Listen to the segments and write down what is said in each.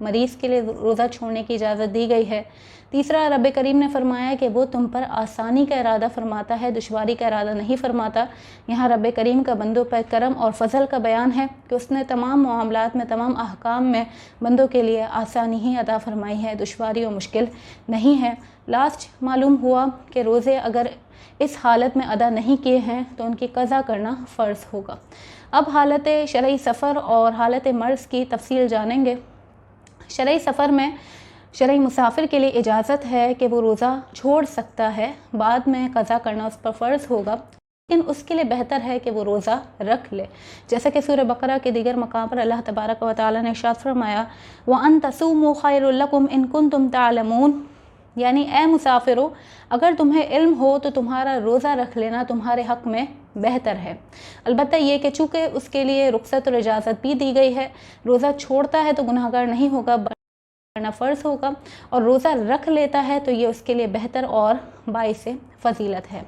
مریض کے لیے روزہ چھوڑنے کی اجازت دی گئی ہے۔ تیسرا، رب کریم نے فرمایا کہ وہ تم پر آسانی کا ارادہ فرماتا ہے، دشواری کا ارادہ نہیں فرماتا۔ یہاں رب کریم کا بندوں پر کرم اور فضل کا بیان ہے کہ اس نے تمام معاملات میں، تمام احکام میں بندوں کے لیے آسانی ہی عطا فرمائی ہے، دشواری و مشکل نہیں ہے۔ لاسٹ معلوم ہوا کہ روزے اگر اس حالت میں ادا نہیں کیے ہیں تو ان کی قضا کرنا فرض ہوگا۔ اب حالت شرعی سفر اور حالت مرض کی تفصیل جانیں گے۔ شرعی سفر میں شرعی مسافر کے لیے اجازت ہے کہ وہ روزہ چھوڑ سکتا ہے، بعد میں قضا کرنا اس پر فرض ہوگا، لیکن اس کے لیے بہتر ہے کہ وہ روزہ رکھ لے، جیسا کہ سورہ بقرہ کے دیگر مقام پر اللہ تبارک و تعالیٰ نے ارشاد فرمایا وَأَن تَصُومُوا خَيْرٌ لَكُمْ إِن كُنتُمْ تَعْلَمُونَ، یعنی اے مسافرو، اگر تمہیں علم ہو تو تمہارا روزہ رکھ لینا تمہارے حق میں بہتر ہے۔ البتہ یہ کہ چونکہ اس کے لیے رخصت اور اجازت بھی دی گئی ہے، روزہ چھوڑتا ہے تو گناہگار نہیں ہوگا، کرنا فرض ہوگا، اور روزہ رکھ لیتا ہے تو یہ اس کے لیے بہتر اور باعث فضیلت ہے۔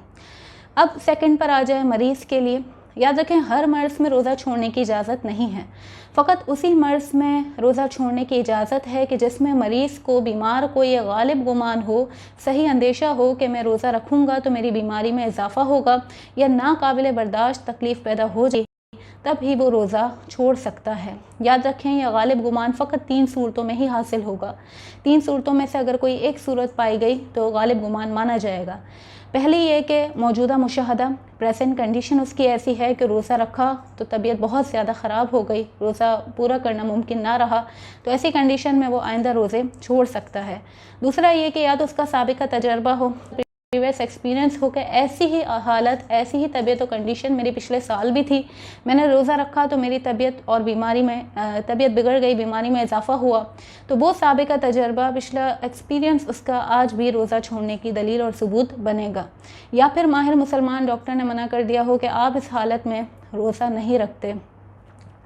اب سیکنڈ پر آ جائے مریض کے لیے۔ یاد رکھیں ہر مرض میں روزہ چھوڑنے کی اجازت نہیں ہے، فقط اسی مرض میں روزہ چھوڑنے کی اجازت ہے کہ جس میں مریض کو، بیمار کو یہ غالب گمان ہو، صحیح اندیشہ ہو کہ میں روزہ رکھوں گا تو میری بیماری میں اضافہ ہوگا یا ناقابل برداشت تکلیف پیدا ہو جائے، تب ہی وہ روزہ چھوڑ سکتا ہے۔ یاد رکھیں یہ غالب گمان فقط 3 صورتوں میں ہی حاصل ہوگا۔ 3 صورتوں میں سے اگر کوئی ایک صورت پائی گئی تو غالب گمان مانا جائے گا۔ پہلی یہ کہ موجودہ مشاہدہ، پریزنٹ کنڈیشن اس کی ایسی ہے کہ روزہ رکھا تو طبیعت بہت زیادہ خراب ہو گئی، روزہ پورا کرنا ممکن نہ رہا، تو ایسی کنڈیشن میں وہ آئندہ روزے چھوڑ سکتا ہے۔ دوسرا یہ کہ یا تو اس کا سابقہ تجربہ ہو، پریویس ایکسپیرینس ہو کہ ایسی ہی حالت، ایسی ہی طبیعت و کنڈیشن میری پچھلے سال بھی تھی، میں نے روزہ رکھا تو میری طبیعت اور بیماری میں طبیعت بگڑ گئی، بیماری میں اضافہ ہوا، تو وہ سابقہ تجربہ، پچھلا ایکسپیرینس اس کا آج بھی روزہ چھوڑنے کی دلیل اور ثبوت بنے گا۔ یا پھر ماہر مسلمان ڈاکٹر نے منع کر دیا ہو کہ آپ اس حالت میں روزہ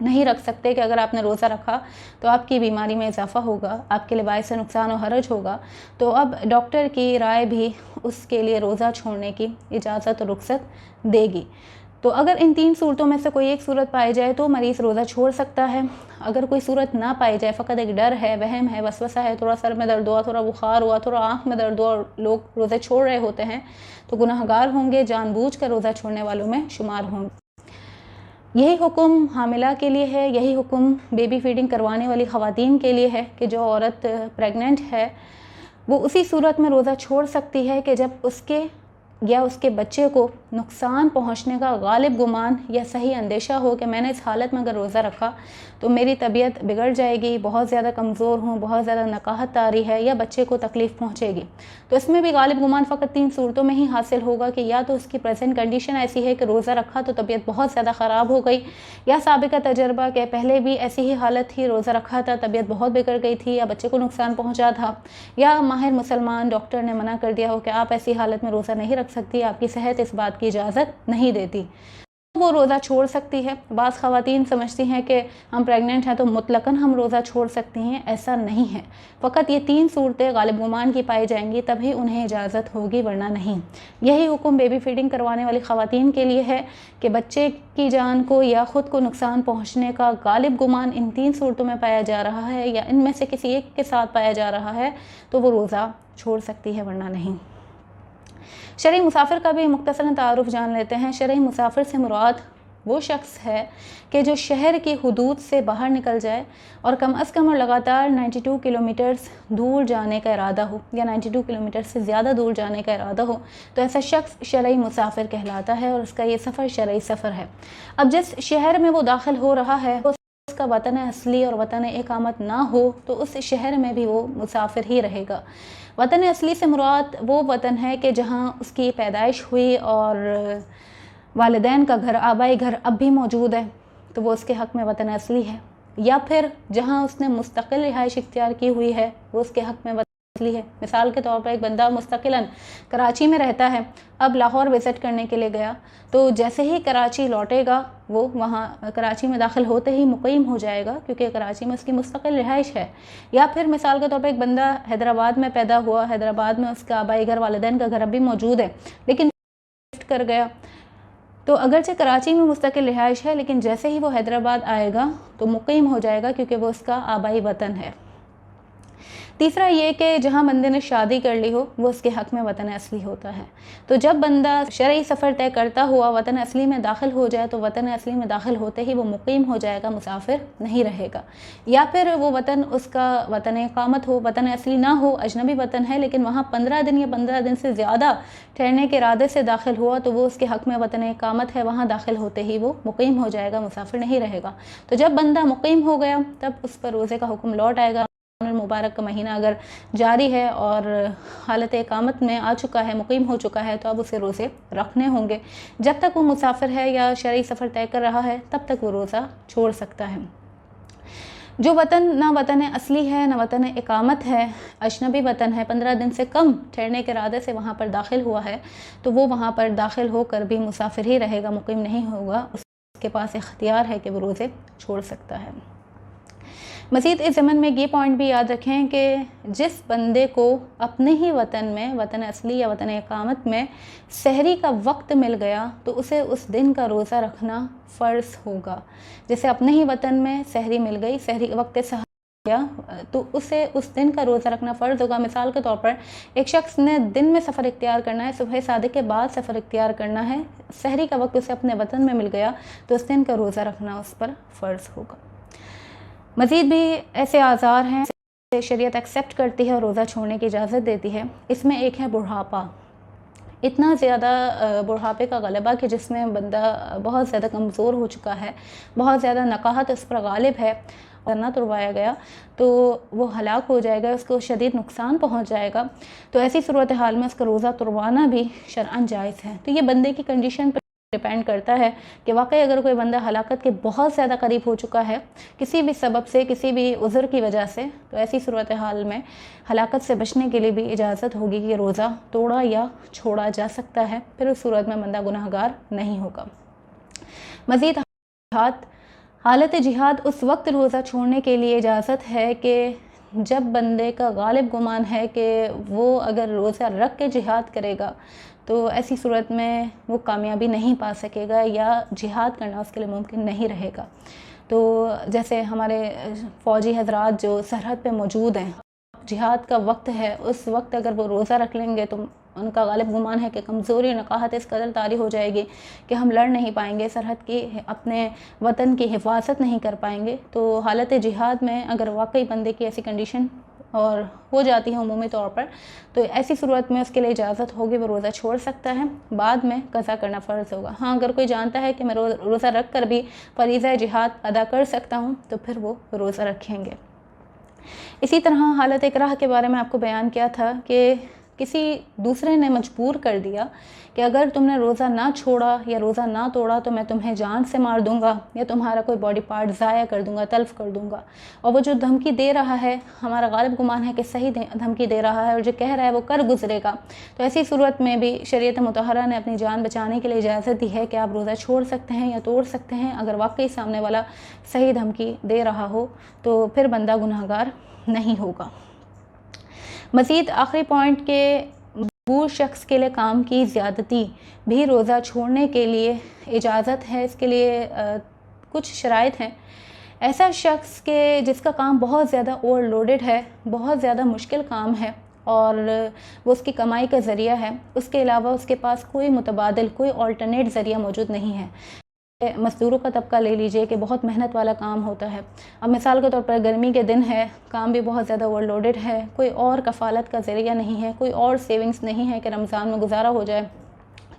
نہیں رکھ سکتے کہ اگر آپ نے روزہ رکھا تو آپ کی بیماری میں اضافہ ہوگا، آپ کے لیے باعث نقصان و حرج ہوگا، تو اب ڈاکٹر کی رائے بھی اس کے لیے روزہ چھوڑنے کی اجازت و رخصت دے گی۔ تو اگر ان 3 صورتوں میں سے کوئی ایک صورت پائی جائے تو مریض روزہ چھوڑ سکتا ہے۔ اگر کوئی صورت نہ پائی جائے، فقط ایک ڈر ہے، وہم ہے، وسوسہ ہے، تھوڑا سر میں درد ہوا، تھوڑا بخار ہوا، تھوڑا آنکھ میں درد ہوا اور لوگ روزے چھوڑ رہے ہوتے ہیں، تو گناہگار ہوں گے، جان بوجھ کر روزہ چھوڑنے والوں میں شمار ہوں گے۔ یہی حکم حاملہ کے لیے ہے، یہی حکم بیبی فیڈنگ کروانے والی خواتین کے لیے ہے کہ جو عورت پریگننٹ ہے وہ اسی صورت میں روزہ چھوڑ سکتی ہے کہ جب اس کے یا اس کے بچے کو نقصان پہنچنے کا غالب گمان یا صحیح اندیشہ ہو کہ میں نے اس حالت میں اگر روزہ رکھا تو میری طبیعت بگڑ جائے گی، بہت زیادہ کمزور ہوں، بہت زیادہ نقاہت طاری ہے، یا بچے کو تکلیف پہنچے گی۔ تو اس میں بھی غالب گمان فقط 3 صورتوں میں ہی حاصل ہوگا کہ یا تو اس کی پریزنٹ کنڈیشن ایسی ہے کہ روزہ رکھا تو طبیعت بہت زیادہ خراب ہو گئی، یا سابقہ تجربہ کہ پہلے بھی ایسی ہی حالت تھی، روزہ رکھا تھا، طبیعت بہت بگڑ گئی تھی، یا بچے کو نقصان پہنچا تھا، یا ماہر مسلمان ڈاکٹر نے منع کر دیا ہو کہ آپ ایسی حالت میں روزہ نہیں رکھ سکتی، آپ کی صحت اس بات کی اجازت نہیں دیتی، وہ روزہ چھوڑ سکتی ہے۔ بعض خواتین سمجھتی ہیں کہ ہم پریگننٹ ہیں تو مطلقاً ہم روزہ چھوڑ سکتی ہیں، ایسا نہیں ہے، فقط یہ 3 صورتیں غالب گمان کی پائی جائیں گی تبھی انہیں اجازت ہوگی، ورنہ نہیں۔ یہی حکم بیبی فیڈنگ کروانے والی خواتین کے لیے ہے کہ بچے کی جان کو یا خود کو نقصان پہنچنے کا غالب گمان ان 3 صورتوں میں پایا جا رہا ہے یا ان میں سے کسی ایک کے ساتھ پایا جا رہا ہے تو وہ روزہ چھوڑ سکتی ہے، ورنہ نہیں۔ شرعی مسافر کا بھی مختصراً تعارف جان لیتے ہیں۔ شرعی مسافر سے مراد وہ شخص ہے کہ جو شہر کی حدود سے باہر نکل جائے اور کم از کم اور لگاتار 92 کلومیٹرز دور جانے کا ارادہ ہو، یا 92 کلومیٹر سے زیادہ دور جانے کا ارادہ ہو، تو ایسا شخص شرعی مسافر کہلاتا ہے اور اس کا یہ سفر شرعی سفر ہے۔ اب جس شہر میں وہ داخل ہو رہا ہے اس کا وطن اصلی اور وطن اقامت نہ ہو تو اس شہر میں بھی وہ مسافر ہی رہے گا۔ وطن اصلی سے مراد وہ وطن ہے کہ جہاں اس کی پیدائش ہوئی اور والدین کا گھر، آبائی گھر اب بھی موجود ہے، تو وہ اس کے حق میں وطن اصلی ہے، یا پھر جہاں اس نے مستقل رہائش اختیار کی ہوئی ہے وہ اس کے حق میں وطن اصلی ہے۔ مثال کے طور پر ایک بندہ مستقلاً کراچی میں رہتا ہے، اب لاہور وزٹ کرنے کے لیے گیا، تو جیسے ہی کراچی لوٹے گا وہ وہاں کراچی میں داخل ہوتے ہی مقیم ہو جائے گا کیونکہ کراچی میں اس کی مستقل رہائش ہے۔ یا پھر مثال کے طور پر ایک بندہ حیدرآباد میں پیدا ہوا، حیدرآباد میں اس کا آبائی گھر، والدین کا گھر اب بھی موجود ہے، لیکن شفٹ کر گیا، تو اگرچہ کراچی میں مستقل رہائش ہے لیکن جیسے ہی وہ حیدرآباد آئے گا تو مقیم ہو جائے گا کیونکہ وہ اس کا آبائی وطن ہے۔ تیسرا یہ کہ جہاں بندے نے شادی کر لی ہو وہ اس کے حق میں وطن اصلی ہوتا ہے. تو جب بندہ شرعی سفر طے کرتا ہوا وطن اصلی میں داخل ہو جائے تو وطن اصلی میں داخل ہوتے ہی وہ مقیم ہو جائے گا, مسافر نہیں رہے گا. یا پھر وہ وطن اس کا وطن اقامت ہو, وطن اصلی نہ ہو, اجنبی وطن ہے لیکن وہاں 15 دن یا 15 دن سے زیادہ ٹھہرنے کے ارادے سے داخل ہوا تو وہ اس کے حق میں وطن اقامت ہے, وہاں داخل ہوتے ہی وہ مقیم ہو جائے گا, مسافر نہیں رہے گا. تو جب بندہ مقیم ہو گیا تب اس پر روزے کا حکم لوٹ آئے گا. المبارک کا مہینہ اگر جاری ہے اور حالت اقامت میں آ چکا ہے, مقیم ہو چکا ہے, تو اب اسے روزے رکھنے ہوں گے. جب تک وہ مسافر ہے یا شرعی سفر طے کر رہا ہے تب تک وہ روزہ چھوڑ سکتا ہے. جو وطن نہ وطن اصلی ہے نہ وطن اقامت ہے, اجنبی وطن ہے, 15 دن سے کم ٹھہرنے کے ارادے سے وہاں پر داخل ہوا ہے, تو وہ وہاں پر داخل ہو کر بھی مسافر ہی رہے گا, مقیم نہیں ہوگا. اس کے پاس اختیار ہے کہ وہ روزے چھوڑ سکتا ہے. مزید اس ضمن میں یہ پوائنٹ بھی یاد رکھیں کہ جس بندے کو اپنے ہی وطن میں, وطن اصلی یا وطن اقامت میں سحری کا وقت مل گیا تو اسے اس دن کا روزہ رکھنا فرض ہوگا. جیسے اپنے ہی وطن میں سحری مل گئی, سحری وقت سحر گیا, تو اسے اس دن کا روزہ رکھنا فرض ہوگا. مثال کے طور پر ایک شخص نے دن میں سفر اختیار کرنا ہے, صبح صادق کے بعد سفر اختیار کرنا ہے, سحری کا وقت اسے اپنے وطن میں مل گیا تو اس دن کا روزہ رکھنا اس پر فرض ہوگا. مزید بھی ایسے آزار ہیں شریعت ایکسیپٹ کرتی ہے اور روزہ چھوڑنے کی اجازت دیتی ہے. اس میں ایک ہے بڑھاپا. اتنا زیادہ بڑھاپے کا غلبہ کہ جس میں بندہ بہت زیادہ کمزور ہو چکا ہے, بہت زیادہ نقاہت اس پر غالب ہے اور نہ تروایا گیا تو وہ ہلاک ہو جائے گا, اس کو شدید نقصان پہنچ جائے گا. تو ایسی صورتحال میں اس کا روزہ تروانا بھی شرعاً جائز ہے. تو یہ بندے کی کنڈیشن پر ڈیپینڈ کرتا ہے کہ واقعی اگر کوئی بندہ ہلاکت کے بہت زیادہ قریب ہو چکا ہے کسی بھی سبب سے, کسی بھی عذر کی وجہ سے, تو ایسی صورتحال میں ہلاکت سے بچنے کے لیے بھی اجازت ہوگی کہ روزہ توڑا یا چھوڑا جا سکتا ہے. پھر اس صورت میں بندہ گناہگار نہیں ہوگا. مزید حالت جہاد اس وقت روزہ چھوڑنے کے لیے اجازت ہے کہ جب بندے کا غالب گمان ہے کہ وہ اگر روزہ رکھ کے جہاد کرے گا تو ایسی صورت میں وہ کامیابی نہیں پا سکے گا یا جہاد کرنا اس کے لیے ممکن نہیں رہے گا. تو جیسے ہمارے فوجی حضرات جو سرحد پہ موجود ہیں, جہاد کا وقت ہے, اس وقت اگر وہ روزہ رکھ لیں گے تو ان کا غالب گمان ہے کہ کمزوری نقاہت اس قدر طاری ہو جائے گی کہ ہم لڑ نہیں پائیں گے, سرحد کی اپنے وطن کی حفاظت نہیں کر پائیں گے. تو حالت جہاد میں اگر واقعی بندے کی ایسی کنڈیشن اور ہو جاتی ہے عمومی طور پر, تو ایسی صورت میں اس کے لیے اجازت ہوگی, وہ روزہ چھوڑ سکتا ہے, بعد میں قضا کرنا فرض ہوگا. ہاں اگر کوئی جانتا ہے کہ میں روزہ رکھ کر بھی فریضہ جہاد ادا کر سکتا ہوں تو پھر وہ روزہ رکھیں گے. اسی طرح حالت اکراہ کے بارے میں آپ کو بیان کیا تھا کہ کسی دوسرے نے مجبور کر دیا کہ اگر تم نے روزہ نہ چھوڑا یا روزہ نہ توڑا تو میں تمہیں جان سے مار دوں گا یا تمہارا کوئی باڈی پارٹ ضائع کر دوں گا, تلف کر دوں گا. اور وہ جو دھمکی دے رہا ہے, ہمارا غالب گمان ہے کہ صحیح دھمکی دے رہا ہے اور جو کہہ رہا ہے وہ کر گزرے گا. تو ایسی صورت میں بھی شریعت مطہرہ نے اپنی جان بچانے کے لیے اجازت دی ہے کہ آپ روزہ چھوڑ سکتے ہیں یا توڑ سکتے ہیں اگر واقعی سامنے والا صحیح دھمکی دے رہا ہو, تو پھر بندہ گناہگار نہیں ہوگا. مزید آخری پوائنٹ کہ مجبور شخص کے لیے کام کی زیادتی بھی روزہ چھوڑنے کے لیے اجازت ہے. اس کے لیے کچھ شرائط ہیں. ایسا شخص کہ جس کا کام بہت زیادہ اوور لوڈڈ ہے, بہت زیادہ مشکل کام ہے اور وہ اس کی کمائی کا ذریعہ ہے, اس کے علاوہ اس کے پاس کوئی متبادل, کوئی آلٹرنیٹ ذریعہ موجود نہیں ہے. مزدوروں کا طبقہ لے لیجئے کہ بہت محنت والا کام ہوتا ہے. اب مثال کے طور پر گرمی کے دن ہے, کام بھی بہت زیادہ اوور لوڈڈ ہے, کوئی اور کفالت کا ذریعہ نہیں ہے, کوئی اور سیونگز نہیں ہے کہ رمضان میں گزارا ہو جائے,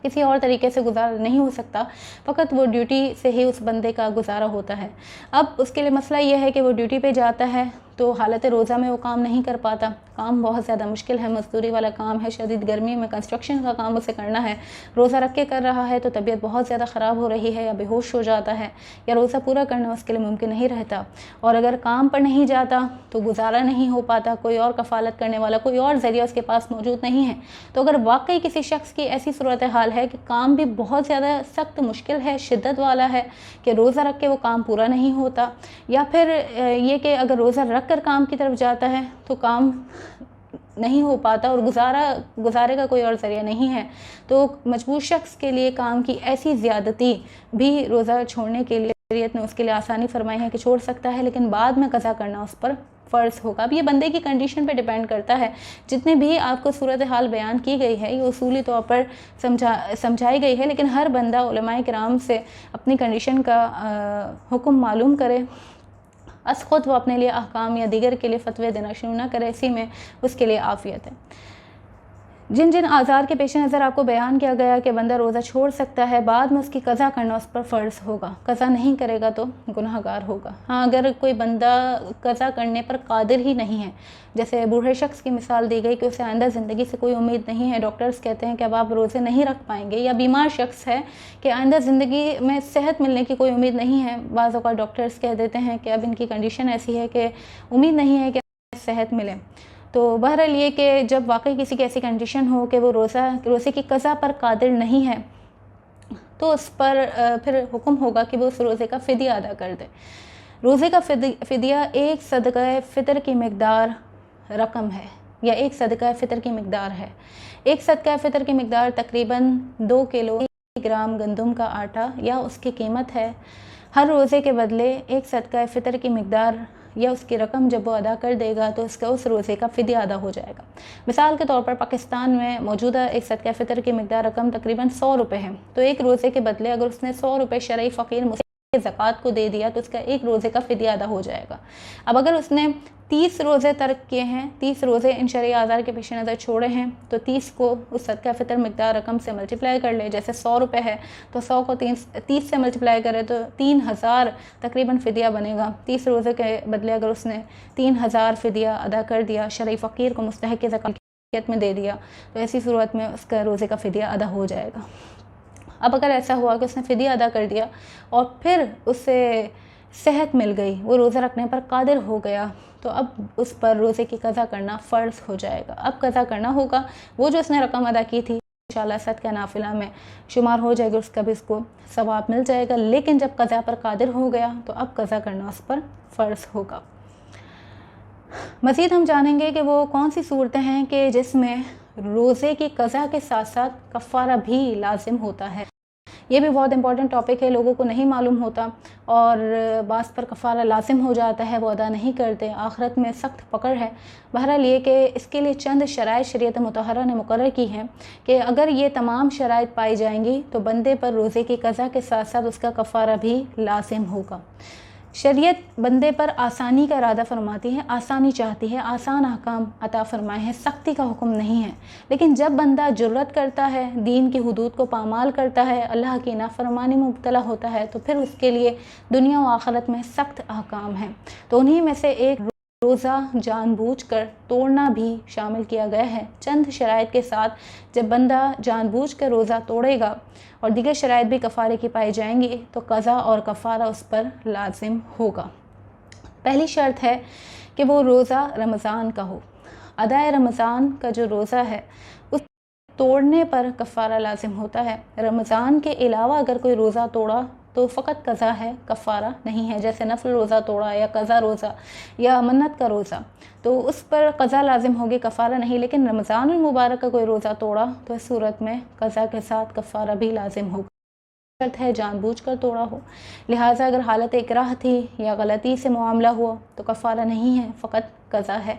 کسی اور طریقے سے گزارا نہیں ہو سکتا, فقط وہ ڈیوٹی سے ہی اس بندے کا گزارا ہوتا ہے. اب اس کے لیے مسئلہ یہ ہے کہ وہ ڈیوٹی پہ جاتا ہے تو حالت روزہ میں وہ کام نہیں کر پاتا, کام بہت زیادہ مشکل ہے, مزدوری والا کام ہے, شدید گرمی میں کنسٹرکشن کا کام اسے کرنا ہے, روزہ رکھ کے کر رہا ہے تو طبیعت بہت زیادہ خراب ہو رہی ہے یا بے ہوش ہو جاتا ہے یا روزہ پورا کرنا اس کے لیے ممکن نہیں رہتا. اور اگر کام پر نہیں جاتا تو گزارا نہیں ہو پاتا, کوئی اور کفالت کرنے والا, کوئی اور ذریعہ اس کے پاس موجود نہیں ہے. تو اگر واقعی کسی شخص کی ایسی صورتحال ہے کہ کام بھی بہت زیادہ سخت مشکل ہے, شدت والا ہے, کہ روزہ رکھ کے وہ کام پورا نہیں ہوتا, یا پھر یہ کہ اگر روزہ رکھ کر کام کی طرف جاتا ہے تو کام نہیں ہو پاتا اور گزارے کا کوئی اور ذریعہ نہیں ہے, تو مجبور شخص کے لیے کام کی ایسی زیادتی بھی روزہ چھوڑنے کے لیے شریعت نے اس کے لیے آسانی فرمائی ہے کہ چھوڑ سکتا ہے, لیکن بعد میں قضا کرنا اس پر فرض ہوگا۔ اب یہ بندے کی کنڈیشن پہ ڈیپینڈ کرتا ہے، جتنے بھی آپ کو صورتحال بیان کی گئی ہے یہ اصولی طور پر سمجھائی گئی ہے، لیکن ہر بندہ علماء کرام سے اپنی کنڈیشن کا حکم معلوم کرے، از خود وہ اپنے لیے احکام یا دیگر کے لیے فتوے دینا شروع نہ کرے، اسی میں اس کے لیے عافیت ہے۔ جن جن آزار کے پیش نظر آپ کو بیان کیا گیا کہ بندہ روزہ چھوڑ سکتا ہے، بعد میں اس کی قضا کرنا اس پر فرض ہوگا، قضا نہیں کرے گا تو گناہ گار ہوگا۔ ہاں اگر کوئی بندہ قضا کرنے پر قادر ہی نہیں ہے، جیسے بوڑھے شخص کی مثال دی گئی کہ اسے آئندہ زندگی سے کوئی امید نہیں ہے، ڈاکٹرز کہتے ہیں کہ اب آپ روزے نہیں رکھ پائیں گے، یا بیمار شخص ہے کہ آئندہ زندگی میں صحت ملنے کی کوئی امید نہیں ہے، بعض اوقات ڈاکٹرز کہہ دیتے ہیں کہ اب ان کی کنڈیشن ایسی ہے کہ امید نہیں ہے کہ صحت ملے، تو بہرحال یہ کہ جب واقعی کسی کی ایسی کنڈیشن ہو کہ وہ روزے کی قضا پر قادر نہیں ہے تو اس پر پھر حکم ہوگا کہ وہ اس روزے کا فدیہ ادا کر دے۔ روزے کا فدیہ ایک صدقہ فطر کی مقدار رقم ہے یا ایک صدقہ فطر کی مقدار ہے۔ ایک صدقہ فطر کی مقدار تقریباً 2 کلو گرام گندم کا آٹا یا اس کی قیمت ہے۔ ہر روزے کے بدلے ایک صدقہ فطر کی مقدار یا اس کی رقم جب وہ ادا کر دے گا تو اس روزے کا فدیہ ادا ہو جائے گا۔ مثال کے طور پر پاکستان میں موجودہ ایک صدقہ فطر کی مقدار رقم تقریباً 100 روپے ہے، تو ایک روزے کے بدلے اگر اس نے 100 روپے شرعی فقیر زکوٰۃ کو دے دیا تو اس کا ایک روزے کا فدیہ ادا ہو جائے گا۔ اب اگر اس نے 30 روزے ترک کیے ہیں، 30 روزے ان شرعی آزار کے پیش نظر چھوڑے ہیں، تو 30 کو اس صدقہ فطر مقدار رقم سے ملٹیپلائی کر لے، جیسے 100 روپے ہے تو 100 کو 30 سے ملٹیپلائی کرے تو 3000 تقریباً فدیہ بنے گا۔ 30 روزے کے بدلے اگر اس نے 3000 فدیہ ادا کر دیا، شرعی فقیر کو مستحق زکوٰۃ میں دے دیا، تو ایسی صورت میں اس کا روزے کا فدیہ ادا ہو جائے گا۔ اب اگر ایسا ہوا کہ اس نے فدیہ ادا کر دیا اور پھر اسے صحت مل گئی، وہ روزہ رکھنے پر قادر ہو گیا، تو اب اس پر روزے کی قضا کرنا فرض ہو جائے گا۔ اب قضا کرنا ہوگا، وہ جو اس نے رقم ادا کی تھی انشاءاللہ صدقہ نافلہ میں شمار ہو جائے گی، اس کا بھی اس کو ثواب مل جائے گا، لیکن جب قضا پر قادر ہو گیا تو اب قضا کرنا اس پر فرض ہوگا۔ مزید ہم جانیں گے کہ وہ کون سی صورتیں ہیں کہ جس میں روزے کی قضا کے ساتھ ساتھ کفارہ بھی لازم ہوتا ہے۔ یہ بھی بہت امپورٹنٹ ٹاپک ہے، لوگوں کو نہیں معلوم ہوتا اور بعض پر کفارہ لازم ہو جاتا ہے، وہ ادا نہیں کرتے، آخرت میں سخت پکڑ ہے۔ بہرحال یہ کہ اس کے لیے چند شرائط شریعت مطہرہ نے مقرر کی ہیں کہ اگر یہ تمام شرائط پائی جائیں گی تو بندے پر روزے کی قضا کے ساتھ ساتھ اس کا کفارہ بھی لازم ہوگا۔ شریعت بندے پر آسانی کا ارادہ فرماتی ہے، آسانی چاہتی ہے، آسان احکام عطا فرمائے ہیں، سختی کا حکم نہیں ہے، لیکن جب بندہ جرت کرتا ہے، دین کی حدود کو پامال کرتا ہے، اللہ کی نافرمانی میں مبتلا ہوتا ہے، تو پھر اس کے لیے دنیا و آخرت میں سخت احکام ہیں۔ تو انہی میں سے ایک روزہ جان بوجھ کر توڑنا بھی شامل کیا گیا ہے، چند شرائط کے ساتھ۔ جب بندہ جان بوجھ کر روزہ توڑے گا اور دیگر شرائط بھی کفارے کی پائی جائیں گی تو قضا اور کفارہ اس پر لازم ہوگا۔ پہلی شرط ہے کہ وہ روزہ رمضان کا ہو۔ ادائے رمضان کا جو روزہ ہے اس توڑنے پر کفارہ لازم ہوتا ہے۔ رمضان کے علاوہ اگر کوئی روزہ توڑا تو فقط قضا ہے، کفارہ نہیں ہے، جیسے نفل روزہ توڑا یا قضا روزہ یا منت کا روزہ، تو اس پر قضا لازم ہوگی، کفارہ نہیں۔ لیکن رمضان المبارک کا کوئی روزہ توڑا تو اس صورت میں قضا کے ساتھ کفارہ بھی لازم ہوگا۔ شرط ہے جان بوجھ کر توڑا ہو، لہٰذا اگر حالت اکراہ تھی یا غلطی سے معاملہ ہوا تو کفارہ نہیں ہے، فقط قضا ہے۔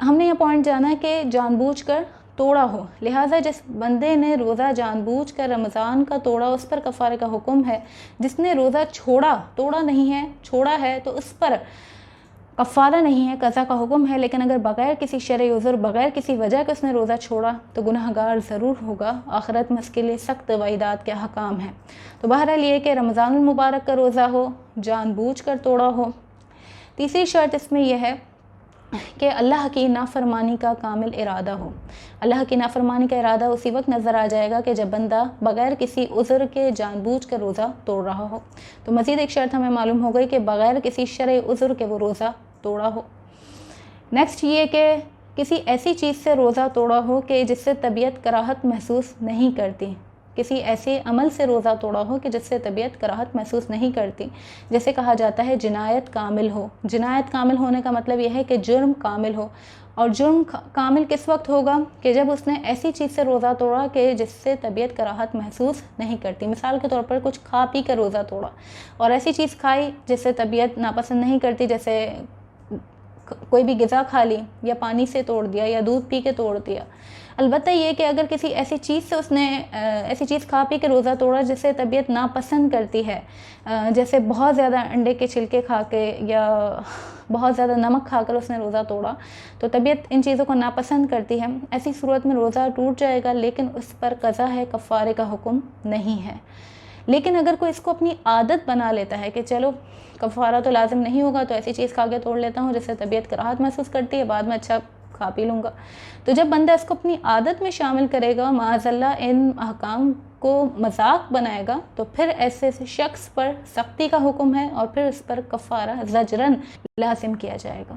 ہم نے یہ پوائنٹ جانا کہ جان بوجھ کر توڑا ہو، لہٰذا جس بندے نے روزہ جان بوجھ کر رمضان کا توڑا اس پر کفارے کا حکم ہے۔ جس نے روزہ چھوڑا، توڑا نہیں ہے، چھوڑا ہے، تو اس پر کفارہ نہیں ہے، قضا کا حکم ہے، لیکن اگر بغیر کسی شرعی عذر، بغیر کسی وجہ کے اس نے روزہ چھوڑا تو گناہ گار ضرور ہوگا، آخرت میں اس کے لیے سخت وعیدات کے احکام ہیں۔ تو بہرحال یہ کہ رمضان المبارک کا روزہ ہو، جان بوجھ کر توڑا ہو۔ تیسری شرط اس میں یہ ہے کہ اللہ کی نافرمانی کا کامل ارادہ ہو۔ اللہ کی نافرمانی کا ارادہ اسی وقت نظر آ جائے گا کہ جب بندہ بغیر کسی عذر کے جان بوجھ کر روزہ توڑ رہا ہو۔ تو مزید ایک شرط ہمیں معلوم ہو گئی کہ بغیر کسی شرعی عذر کے وہ روزہ توڑا ہو۔ نیکسٹ یہ کہ کسی ایسی چیز سے روزہ توڑا ہو کہ جس سے طبیعت کراہت محسوس نہیں کرتی، کسی ایسے عمل سے روزہ توڑا ہو کہ جس سے طبیعت کراہت محسوس نہیں کرتی، جیسے کہا جاتا ہے جنایت کامل ہو۔ جنایت کامل ہونے کا مطلب یہ ہے کہ جرم کامل ہو، اور جرم کامل کس وقت ہوگا کہ جب اس نے ایسی چیز سے روزہ توڑا کہ جس سے طبیعت کراہت محسوس نہیں کرتی۔ مثال کے طور پر کچھ کھا پی کر روزہ توڑا اور ایسی چیز کھائی جس سے طبیعت ناپسند نہیں کرتی، جیسے کوئی بھی غذا کھا لی یا پانی سے توڑ دیا یا دودھ پی کے توڑ دیا. البتہ یہ کہ اگر کسی ایسی چیز سے اس نے ایسی چیز کھا پی کے روزہ توڑا جسے طبیعت ناپسند کرتی ہے، جیسے بہت زیادہ انڈے کے چھلکے کھا کے یا بہت زیادہ نمک کھا کر اس نے روزہ توڑا، تو طبیعت ان چیزوں کو ناپسند کرتی ہے، ایسی صورت میں روزہ ٹوٹ جائے گا، لیکن اس پر قضا ہے، کفارے کا حکم نہیں ہے. لیکن اگر کوئی اس کو اپنی عادت بنا لیتا ہے کہ چلو کفارہ تو لازم نہیں ہوگا تو ایسی چیز کھا کے توڑ لیتا ہوں جس سے طبیعت کراہت محسوس کرتی ہے، بعد میں اچھا کھا پی لوں گا، تو جب بندہ اس کو اپنی عادت میں شامل کرے گا، معاذ اللہ ان احکام کو مذاق بنائے گا، تو پھر ایسے شخص پر سختی کا حکم ہے اور پھر اس پر کفارہ زجرن لازم کیا جائے گا.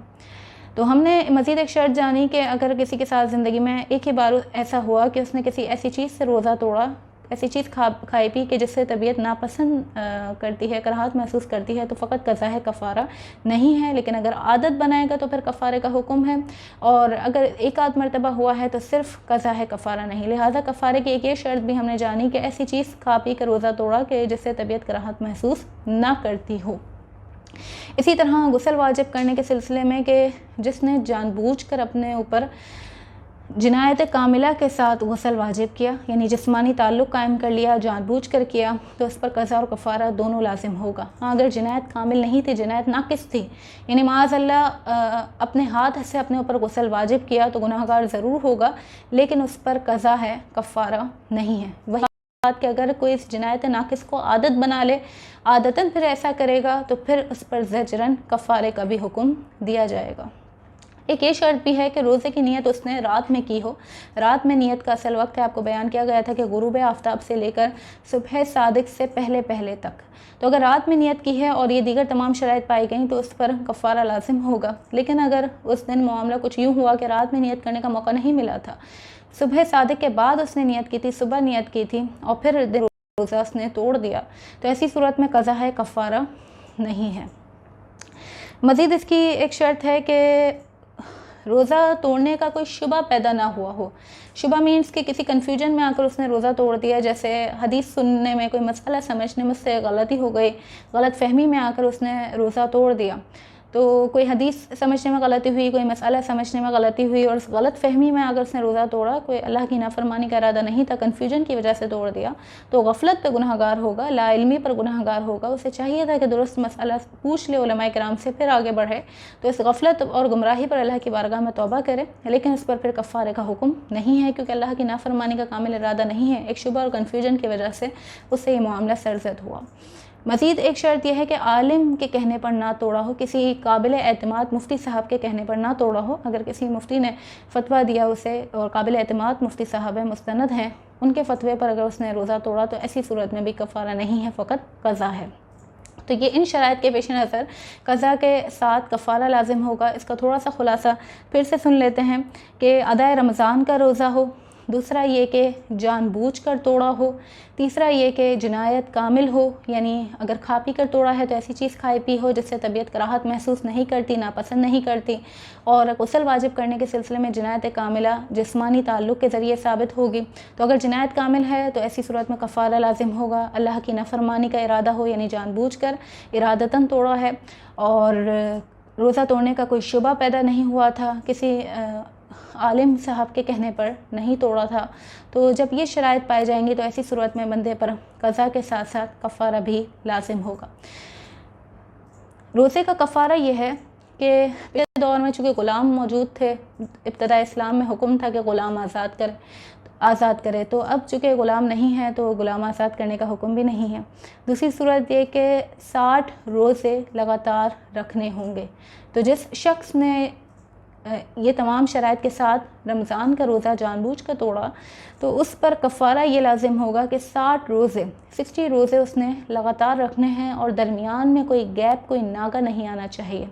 تو ہم نے مزید ایک شرط جانی کہ اگر کسی کے ساتھ زندگی میں ایک ہی بار ایسا ہوا کہ اس نے کسی ایسی چیز سے روزہ توڑا، ایسی چیز کھائی پی کہ جس سے طبیعت ناپسند کرتی ہے، کراہت محسوس کرتی ہے، تو فقط قضا ہے، کفارہ نہیں ہے. لیکن اگر عادت بنائے گا تو پھر کفارے کا حکم ہے، اور اگر ایک آدھ مرتبہ ہوا ہے تو صرف قضا ہے، کفارہ نہیں. لہٰذا کفارے کی ایک یہ شرط بھی ہم نے جانی کہ ایسی چیز کھا پی کے روزہ توڑا کہ جس سے طبیعت کراہت محسوس نہ کرتی ہو. اسی طرح غسل واجب کرنے کے سلسلے میں کہ جس نے جان بوجھ کر اپنے اوپر جنایت کاملہ کے ساتھ غسل واجب کیا، یعنی جسمانی تعلق قائم کر لیا، جان بوجھ کر کیا، تو اس پر قضا اور کفارہ دونوں لازم ہوگا. ہاں اگر جنایت کامل نہیں تھی، جنایت ناقص تھی، یعنی معاذ اللہ اپنے ہاتھ سے اپنے اوپر غسل واجب کیا، تو گناہ گار ضرور ہوگا، لیکن اس پر قضا ہے، کفارہ نہیں ہے. وہی بات کہ اگر کوئی اس جنایت ناقص کو عادت بنا لے، عادتاً پھر ایسا کرے گا، تو پھر اس پر زجرن کفارے کا بھی حکم دیا جائے گا. ایک یہ شرط بھی ہے کہ روزے کی نیت اس نے رات میں کی ہو. رات میں نیت کا اصل وقت ہے، آپ کو بیان کیا گیا تھا کہ غروب آفتاب سے لے کر صبح صادق سے پہلے تک. تو اگر رات میں نیت کی ہے اور یہ دیگر تمام شرائط پائی گئیں تو اس پر کفارہ لازم ہوگا. لیکن اگر اس دن معاملہ کچھ یوں ہوا کہ رات میں نیت کرنے کا موقع نہیں ملا تھا، صبح صادق کے بعد اس نے نیت کی تھی، صبح نیت کی تھی اور پھر روزہ اس نے توڑ دیا، تو ایسی صورت میں قضا ہے، کفارہ نہیں ہے. مزید اس کی ایک شرط ہے کہ روزہ توڑنے کا کوئی شبہ پیدا نہ ہوا ہو. شبہ مینس کہ کسی کنفیوژن میں آ کر اس نے روزہ توڑ دیا، جیسے حدیث سننے میں کوئی مسئلہ سمجھنے میں اس سے غلطی ہو گئی، غلط فہمی میں آ کر اس نے روزہ توڑ دیا. تو کوئی حدیث سمجھنے میں غلطی ہوئی، کوئی مسئلہ سمجھنے میں غلطی ہوئی اور اس غلط فہمی میں اگر اس نے روزہ توڑا، کوئی اللہ کی نافرمانی کا ارادہ نہیں تھا، کنفیوژن کی وجہ سے توڑ دیا، تو غفلت پہ گناہ گار ہوگا، لا علمی پر گناہ گار ہوگا. اسے چاہیے تھا کہ درست مسئلہ پوچھ لے علماء کرام سے پھر آگے بڑھے، تو اس غفلت اور گمراہی پر اللہ کی بارگاہ میں توبہ کرے، لیکن اس پر پھر کفارے کا حکم نہیں ہے، کیونکہ اللہ کی نافرمانی کا کامل ارادہ نہیں ہے. ایک شبہ اور کنفیوژن کی وجہ سے اس سے یہ معاملہ سرزد ہوا. مزید ایک شرط یہ ہے کہ عالم کے کہنے پر نہ توڑا ہو، کسی قابل اعتماد مفتی صاحب کے کہنے پر نہ توڑا ہو. اگر کسی مفتی نے فتویٰ دیا اسے اور قابل اعتماد مفتی صاحب ہیں، مستند ہیں، ان کے فتوے پر اگر اس نے روزہ توڑا تو ایسی صورت میں بھی کفارہ نہیں ہے، فقط قضا ہے. تو یہ ان شرائط کے پیش نظر قضا کے ساتھ کفارہ لازم ہوگا. اس کا تھوڑا سا خلاصہ پھر سے سن لیتے ہیں کہ ادائے رمضان کا روزہ ہو، دوسرا یہ کہ جان بوجھ کر توڑا ہو، تیسرا یہ کہ جنایت کامل ہو، یعنی اگر کھا پی کر توڑا ہے تو ایسی چیز کھائی پی ہو جس سے طبیعت کراہت محسوس نہیں کرتی، ناپسند نہیں کرتی، اور غسل واجب کرنے کے سلسلے میں جنایت کاملہ جسمانی تعلق کے ذریعے ثابت ہوگی. تو اگر جنایت کامل ہے تو ایسی صورت میں کفارہ لازم ہوگا. اللہ کی نافرمانی کا ارادہ ہو، یعنی جان بوجھ کر ارادتاً توڑا ہے اور روزہ توڑنے کا کوئی شبہ پیدا نہیں ہوا تھا، کسی عالم صاحب کے کہنے پر نہیں توڑا تھا، تو جب یہ شرائط پائے جائیں گی تو ایسی صورت میں بندے پر قضا کے ساتھ ساتھ کفارہ بھی لازم ہوگا. روزے کا کفارہ یہ ہے کہ پہلے دور میں چونکہ غلام موجود تھے، ابتداء اسلام میں حکم تھا کہ غلام آزاد کرے، تو اب چونکہ غلام نہیں ہے تو غلام آزاد کرنے کا حکم بھی نہیں ہے. دوسری صورت یہ کہ 60 روزے لگاتار رکھنے ہوں گے. تو جس شخص نے یہ تمام شرائط کے ساتھ رمضان کا روزہ جان بوجھ کر توڑا تو اس پر کفارہ یہ لازم ہوگا کہ 60 روزے اس نے لگاتار رکھنے ہیں اور درمیان میں کوئی گیپ، کوئی ناگا نہیں آنا چاہیے،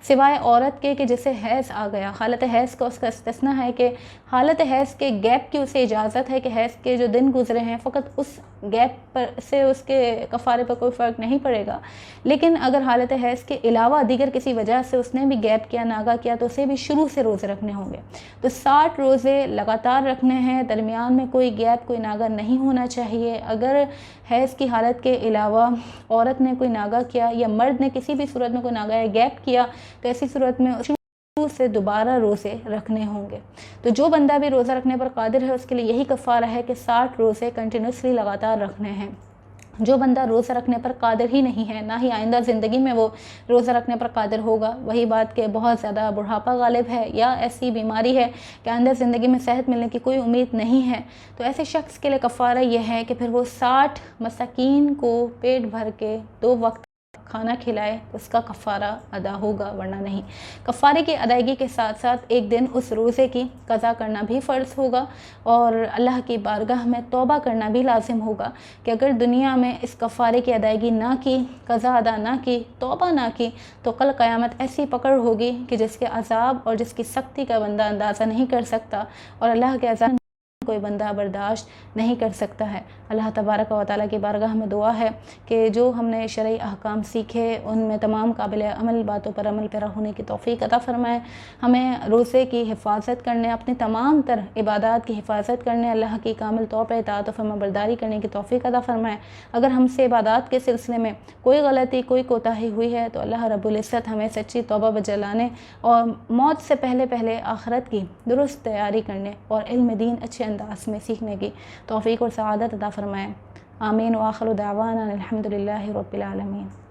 سوائے عورت کے کہ جسے حیض آ گیا. حالت حیض کا اس کا استثناء ہے کہ حالت حیض کے گیپ کی اسے اجازت ہے کہ حیض کے جو دن گزرے ہیں فقط اس گیپ پر سے اس کے کفارے پر کوئی فرق نہیں پڑے گا. لیکن اگر حالت حیض کے علاوہ دیگر کسی وجہ سے اس نے بھی گیپ کیا، ناگا کیا، تو اسے بھی شروع سے روزے رکھنے ہوں گے. تو 60 روزے لگاتار رکھنے ہیں، درمیان میں کوئی گیپ، کوئی ناگا نہیں ہونا چاہیے. اگر حیض کی حالت کے علاوہ عورت نے کوئی ناگا کیا یا مرد نے کسی بھی صورت میں کوئی ناگا یا گیپ کیا تو ایسی صورت میں سے دوبارہ روزے رکھنے ہوں گے۔ تو جو بندہ بھی روزہ رکھنے پر قادر ہے اس کے لیے یہی کفارہ ہے کہ 60 روزے کنٹینیوسلی لگاتار رکھنے ہیں۔ جو بندہ روزہ رکھنے پر قادر ہی نہیں ہے، نہ ہی آئندہ زندگی میں وہ روزہ رکھنے پر قادر ہوگا، وہی بات کہ بہت زیادہ بڑھاپا غالب ہے یا ایسی بیماری ہے کہ آئندہ زندگی میں صحت ملنے کی کوئی امید نہیں ہے، تو ایسے شخص کے لیے کفارہ یہ ہے کہ پھر وہ 60 مساکین کو پیٹ بھر کے 2 وقت کھانا کھلائے، اس کا کفارہ ادا ہوگا، ورنہ نہیں۔ کفارے کی ادائیگی کے ساتھ ساتھ ایک دن اس روزے کی قضا کرنا بھی فرض ہوگا اور اللہ کی بارگاہ میں توبہ کرنا بھی لازم ہوگا کہ اگر دنیا میں اس کفارے کی ادائیگی نہ کی، قضا ادا نہ کی، توبہ نہ کی، تو کل قیامت ایسی پکڑ ہوگی کہ جس کے عذاب اور جس کی سختی کا بندہ اندازہ نہیں کر سکتا، اور اللہ کے عذاب کوئی بندہ برداشت نہیں کر سکتا ہے۔ اللہ تبارک و تعالیٰ کی بارگاہ میں دعا ہے کہ جو ہم نے شرعی احکام سیکھے ان میں تمام قابل عمل باتوں پر عمل پیرا ہونے کی توفیق عطا فرمائے، ہمیں روزے کی حفاظت کرنے، اپنی تمام تر عبادات کی حفاظت کرنے، اللہ کی کامل طور پر اطاعت و فرما برداری کرنے کی توفیق عطا فرمائے۔ اگر ہم سے عبادات کے سلسلے میں کوئی غلطی، کوئی کوتاہی ہوئی ہے تو اللہ رب العزت ہمیں سچی توبہ بجلانے اور موت سے پہلے آخرت کی درست تیاری کرنے اور علم دین اچھے انداز میں سیکھنے کی توفیق اور سعادت عطا فرمائے۔ آمین وآخر دعوانا الحمدللہ رب العالمین۔